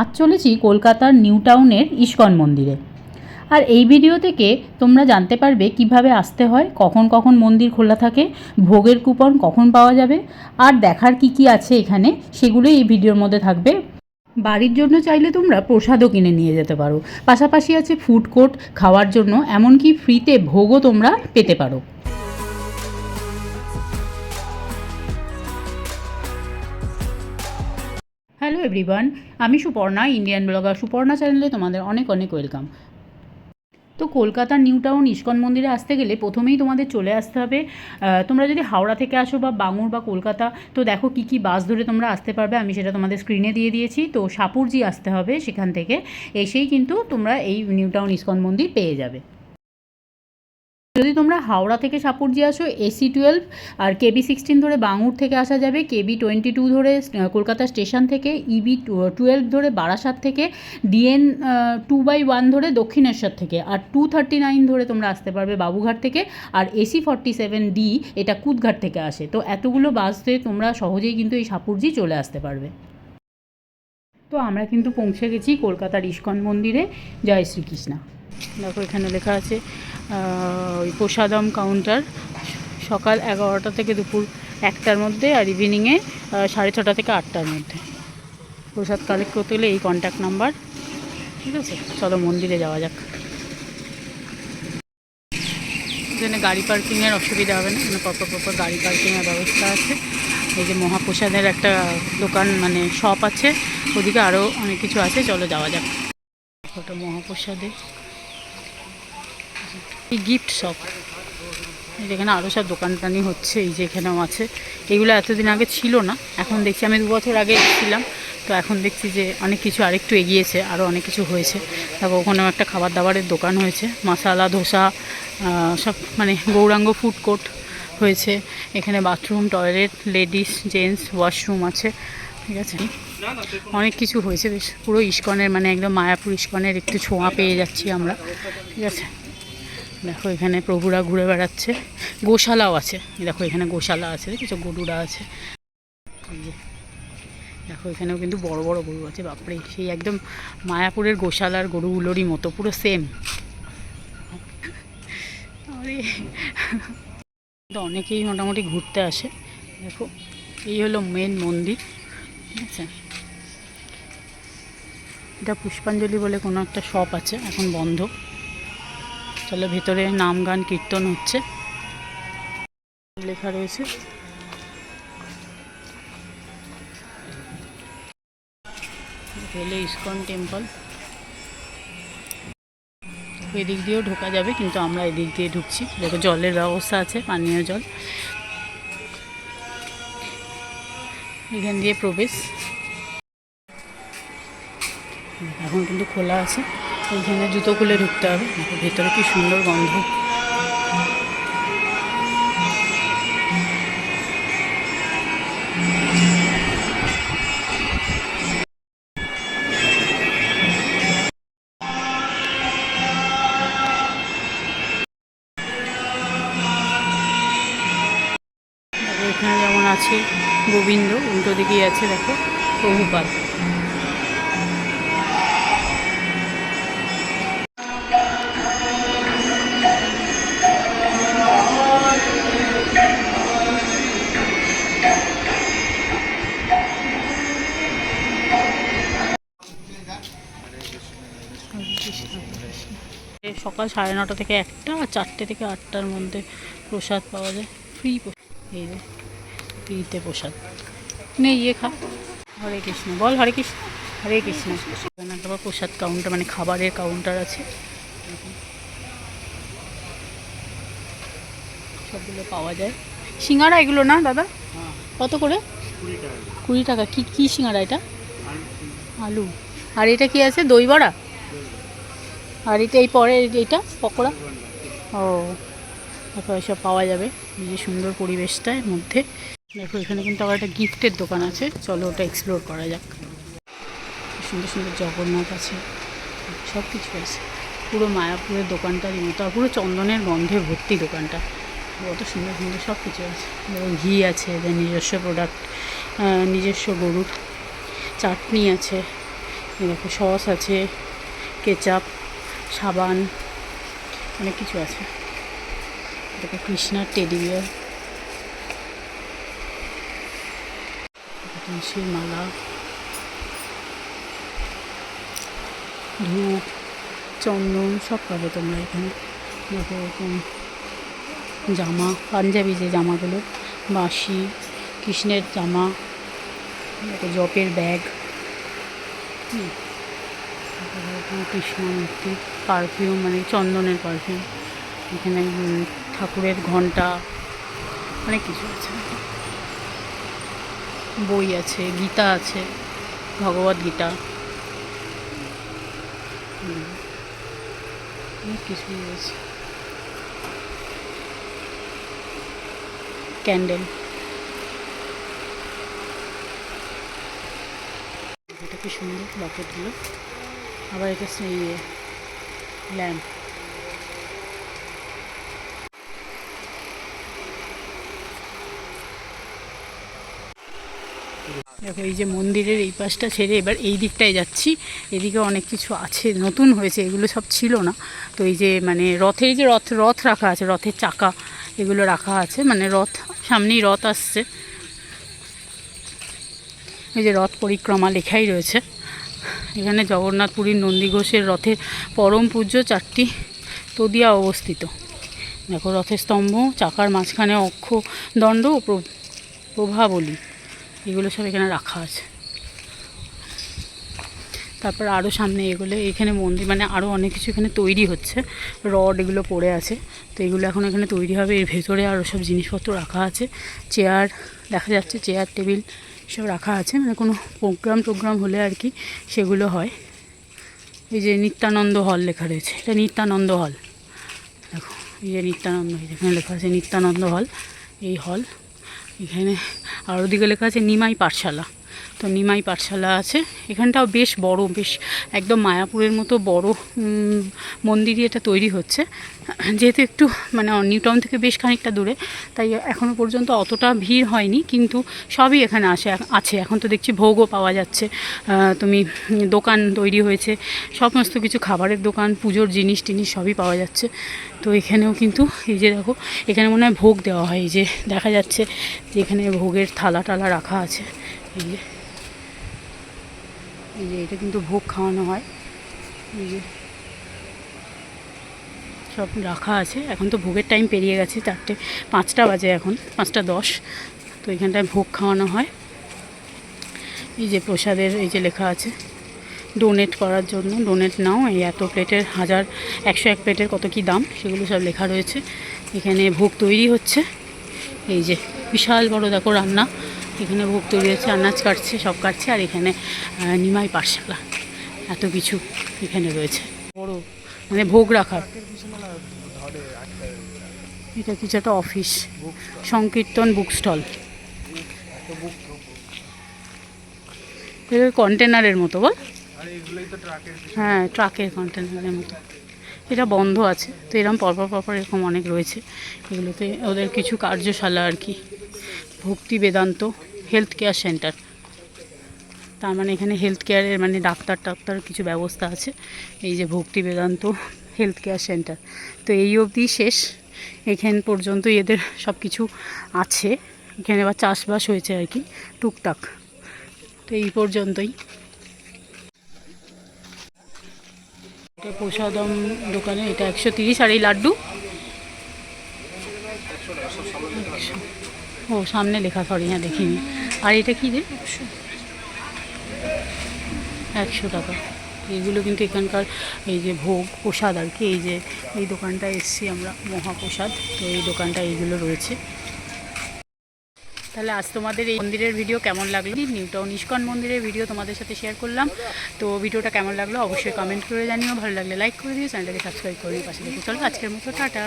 আজ চলেছি কলকাতার নিউ টাউনের ইস্কন মন্দিরে। আর এই ভিডিও থেকে তোমরা জানতে পারবে কিভাবে আসতে হয়, কখন কখন মন্দির খোলা থাকে, ভোগের কুপন কখন পাওয়া যাবে, আর দেখার কি কি আছে এখানে সেগুলোই এই ভিডিওর মধ্যে থাকবে। বাড়ির জন্য চাইলে তোমরা প্রসাদও কিনে নিয়ে যেতে পারো, পাশাপাশি আছে ফুড কোর্ট খাওয়ার জন্য, এমনকি ফ্রিতে ভোগও তোমরা পেতে পারো। হ্যালো এভরিওয়ান, আমি সুপর্ণা, ইন্ডিয়ান ব্লগার সুপর্ণা চ্যানেলে তোমাদের অনেক অনেক ওয়েলকাম। তো কলকাতার নিউ টাউন ইস্কন মন্দিরে আসতে গেলে প্রথমেই তোমাদের চলে আসতে হবে, তোমরা যদি হাওড়া থেকে আসো বা বাঙুর বা কলকাতা, তো দেখো কী কী বাস ধরে তোমরা আসতে পারবে, আমি সেটা তোমাদের স্ক্রিনে দিয়ে দিয়েছি। তো সাপুরজি আসতে হবে, সেখান থেকে এসেই কিন্তু তোমরা এই নিউ টাউন ইস্কন মন্দির পেয়ে যাবে। যদি তোমরা হাওড়া থেকে সাপুরজি আসো, AC-12 আর KB-16 ধরে বাঙুর থেকে আসা যাবে, KB-22 ধরে কলকাতা স্টেশন থেকে, EB-12 ধরে বারাসাত থেকে, DN-2/1 ধরে দক্ষিণেশ্বর থেকে, আর 239 ধরে তোমরা আসতে পারবে বাবুঘাট থেকে, আর AC-47D এটা কুদঘাট থেকে আসে। তো এতগুলো বাস দিয়ে তোমরা সহজেই কিন্তু এই সাপুরজি চলে আসতে পারবে। তো আমরা কিন্তু পৌঁছে গেছি কলকাতার ইস্কন মন্দিরে। জয় শ্রীকৃষ্ণ। দেখো এখানে লেখা আছে ওই প্রসাদম কাউন্টার, সকাল 11টা থেকে দুপুর 1টার মধ্যে, আর ইভিনিংয়ে 6:30 থেকে 8টার মধ্যে। প্রসাদ কালেক্ট করতে গেলে এই কন্ট্যাক্ট নাম্বার। ঠিক আছে, চলো মন্দিরে যাওয়া যাক। এখানে গাড়ি পার্কিংয়ের অসুবিধা হবে না, মানে পরপর গাড়ি পার্কিংয়ের ব্যবস্থা আছে। এই যে মহাপ্রসাদের একটা দোকান মানে শপ আছে, ওদিকে আরও অনেক কিছু আছে, চলো যাওয়া যাক। ওটা মহাপ্রসাদে এই গিফট শপ, যেখানে আরও সব দোকানটানি হচ্ছে, এই যে এখানেও আছে। এগুলো এতদিন আগে ছিল না, এখন দেখছি, আমি 2 বছর আগে এসেছিলাম, তো এখন দেখছি যে অনেক কিছু আরেকটু এগিয়েছে, আরও অনেক কিছু হয়েছে। তারপর ওখানেও একটা খাবার দাবারের দোকান হয়েছে, মশালা ধোসা সব, মানে গৌরাঙ্গ ফুড কোর্ট হয়েছে। এখানে bathroom, toilet, ladies gents washroom আছে। ঠিক আছে, অনেক কিছু হয়েছে বেশ। পুরো ইস্কনের মানে একদম মায়াপুর ইস্কনের একটু ছোঁয়া পেয়ে যাচ্ছি আমরা। ঠিক আছে, দেখো এখানে প্রভুরা ঘুরে বেড়াচ্ছে, গোশালাও আছে। দেখো এখানে গোশালা আছে, দেখেছো, গরুরা আছে। দেখো এখানেও কিন্তু বড় বড় গরু আছে, বাপরে, সেই একদম মায়াপুরের গোশালার গরুগুলোরই মতো, পুরো সেম। তো অনেকেই মোটামুটি ঘুরতে আসে। দেখো এই হলো মেন মন্দির। ঠিক আছে, এটা পুষ্পাঞ্জলি বলে কোনো একটা শপ আছে, এখন বন্ধ। চলো ভেতরে নাম গান কীর্তন হচ্ছে, লেখা রয়েছে। ইস্কন টেম্পল, এদিক দিয়েও ঢোকা যাবে, কিন্তু আমরা এদিক দিয়ে ঢুকছি। দেখো জলের ব্যবস্থা আছে, পানীয় জল, এখান দিয়ে প্রবেশ। এখন কিন্তু খোলা আছে, এইখানে জুতো খুলে ঢুকতে হবে। ভেতরে কি সুন্দর গন্ধ। এখানে যেমন আছে গোবিন্দ, উল্টো দিকেই আছে দেখো প্রভুপাদ। সকাল 9:30 থেকে 1টা, আর 4টে থেকে 8টার মধ্যে প্রসাদ পাওয়া যায়, ফ্রি। এই যে ফ্রিতে প্রসাদ নেই, ইয়ে খা। হরে কৃষ্ণ বল, হরে কৃষ্ণ, হরে কৃষ্ণ। এখানে একটা প্রসাদ কাউন্টার, মানে খাবারের কাউন্টার আছে, সবগুলো পাওয়া যায়। সিঙ্গারা এগুলো না দাদা, কত করে? 20 টাকা। কি কি সিঙ্গারা এটা? আলু। আর এটা কি আছে, দই বড়া? আর এটা এই পরে এইটা পকোড়া। ও, দেখো এসব পাওয়া যাবে। এই যে সুন্দর পরিবেশটার মধ্যে। দেখো এখানে কিন্তু আবার একটা গিফটের দোকান আছে, চলো ওটা এক্সপ্লোর করা যাক। সুন্দর সুন্দর জগন্নাথ আছে, সব কিছু আছে। পুরো মায়াপুরের দোকানটারই মতো, আর পুরো চন্দনের গন্ধে ভর্তি দোকানটা। কত সুন্দর সুন্দর সব কিছু আছে। এবং ঘি আছে, এদের নিজস্ব প্রোডাক্ট, নিজস্ব গরুর চাটনি আছে, এই দেখো সস আছে, কেচাপ, সাবান, অনেক কিছু আছে। দেখো কৃষ্ণার টেডি বিয়ার, তুলসীর মালা, ধূপ, চন্দন সব পাবে তোমরা এখানে। দেখো এরকম জামা, পাঞ্জাবি যে জামাগুলো, বাঁশি, কৃষ্ণের জামা, দেখো জপের ব্যাগ, কৃষ্ণ মূর্তি, পারফিউম মানে চন্দনের পারফিউম, এখানে ঠাকুরের ঘণ্টা, অনেক কিছু আছে। বই আছে, গীতা আছে, ভগবদ গীতা, অনেক কিছুই আছে। ক্যান্ডেল, এটা কি সুন্দর বাকেটগুলো। আবার এটা সেই ল্যাম্প, দেখো এই যে মন্দিরের এই পাশটা ছেড়ে এবার এই দিকটায় যাচ্ছি। এদিকে অনেক কিছু আছে, নতুন হয়েছে, এগুলো সব ছিল না। তো এই যে মানে রথের যে রথ রাখা আছে, রথের চাকা এগুলো রাখা আছে, মানে রথ সামনেই রথ আসছে। এই যে রথ পরিক্রমা লেখাই রয়েছে এখানে। জগন্নাথ পুরীর নন্দীঘোষের রথের পরম পূজ্য 4টি তদিয়া অবস্থিত। দেখো রথের স্তম্ভ, চাকার মাঝখানে অক্ষদণ্ড ও প্রভাবলী, এগুলো সব এখানে রাখা আছে। তারপর আরও সামনে এগুলো, এখানে মন্দির মানে আরও অনেক কিছু এখানে তৈরি হচ্ছে। রড এগুলো পড়ে আছে, তো এগুলো এখন এখানে তৈরি হবে। এর ভেতরে আরও সব জিনিসপত্র রাখা আছে, চেয়ার দেখা যাচ্ছে, চেয়ার টেবিল সব রাখা আছে, মানে কোনো প্রোগ্রাম হলে আর কি সেগুলো হয়। এই যে নিত্যানন্দ হল লেখা রয়েছে, এটা নিত্যানন্দ হল। দেখো এই যে নিত্যানন্দ, এখানে লেখা আছে নিত্যানন্দ হল, এই হল। এখানে আর ওদিকে লেখা আছে নিমাই পাঠশালা, তো নিমাই পাঠশালা আছে। এখানটাও বেশ বড়, বেশ একদম মায়াপুরের মতো বড় মন্দিরই এটা তৈরি হচ্ছে। যেহেতু একটু মানে নিউ টাউন থেকে বেশ খানিকটা দূরে, তাই এখনও পর্যন্ত অতটা ভিড় হয়নি, কিন্তু সবই এখানে আছে। এখন তো দেখছি ভোগও পাওয়া যাচ্ছে, তুমি দোকান তৈরি হয়েছে, সমস্ত কিছু খাবারের দোকান, পুজোর জিনিস টিনিস সবই পাওয়া যাচ্ছে। তো এখানেও কিন্তু এই যে দেখো, এখানে মনে হয় ভোগ দেওয়া হয়। এই যে দেখা যাচ্ছে যে এখানে ভোগের থালা টালা রাখা আছে। এই যে এটা কিন্তু ভোগ খাওয়ানো হয়, এই যে সব রাখা আছে। এখন তো ভোগের টাইম পেরিয়ে গেছে, 5টা বাজে, এখন 5টা 10। তো এখানটায় ভোগ খাওয়ানো হয়। এই যে প্রসাদের এই যে লেখা আছে ডোনেট করার জন্য, ডোনেট নাও, এই এত প্লেটের 101 প্লেটের কত কি দাম সেগুলো সব লেখা রয়েছে। এখানে ভোগ তৈরি হচ্ছে, এই যে বিশাল বড় দেখো রান্না, এখানে ভোগ তৈরি হচ্ছে, আনাজ কাটছে, সব কাটছে। আর এখানে নিমাই পাঠশালা, এত কিছু এখানে রয়েছে, বড় মানে ভোগ রাখার। এটা কিছু একটা অফিস, সংকীর্তন বুক স্টল, কন্টেনারের মতো বল, হ্যাঁ ট্রাকের কন্টেনারের মতো। এটা বন্ধ আছে, তো এরকম পরপর এরকম অনেক রয়েছে। এগুলোতে ওদের কিছু কার্যশালা আর কি। ভক্তি বেদান্ত হেলথ কেয়ার সেন্টার, তার মানে এখানে হেলথ কেয়ারের মানে ডাক্তার কিছু ব্যবস্থা আছে। এই যে ভক্তি বেদান্ত হেলথ কেয়ার সেন্টার, তো এই অবধি শেষ, এখান পর্যন্তই এদের সব কিছু আছে। এখানে আবার চাষবাস হয়েছে আর কি টুকটাক, তো এই পর্যন্তই। এটা প্রসাদম দোকানে, এটা 130। আর এই লাড্ডু ও সামনে লেখা, সরি হ্যাঁ দেখিনি। আর এটা কী রে, 100 টাকা। এইগুলো কিন্তু এখানকার এই যে ভোগ প্রসাদ আর কি। এই যে এই দোকানটা এসছি আমরা, মহাপ্রসাদ, তো এই দোকানটা এইগুলো রয়েছে। তাহলে আজ তোমাদের এই মন্দিরের ভিডিও কেমন লাগলো, নিউ টাউন ইস্কন মন্দিরের ভিডিও তোমাদের সাথে শেয়ার করলাম। তো ভিডিওটা কেমন লাগলো অবশ্যই কমেন্ট করে জানিও, ভালো লাগলে লাইক করে দিও, চ্যানেলটাকে সাবস্ক্রাইব করে পাশে দেখে চলো। আজকের মতো টাটা।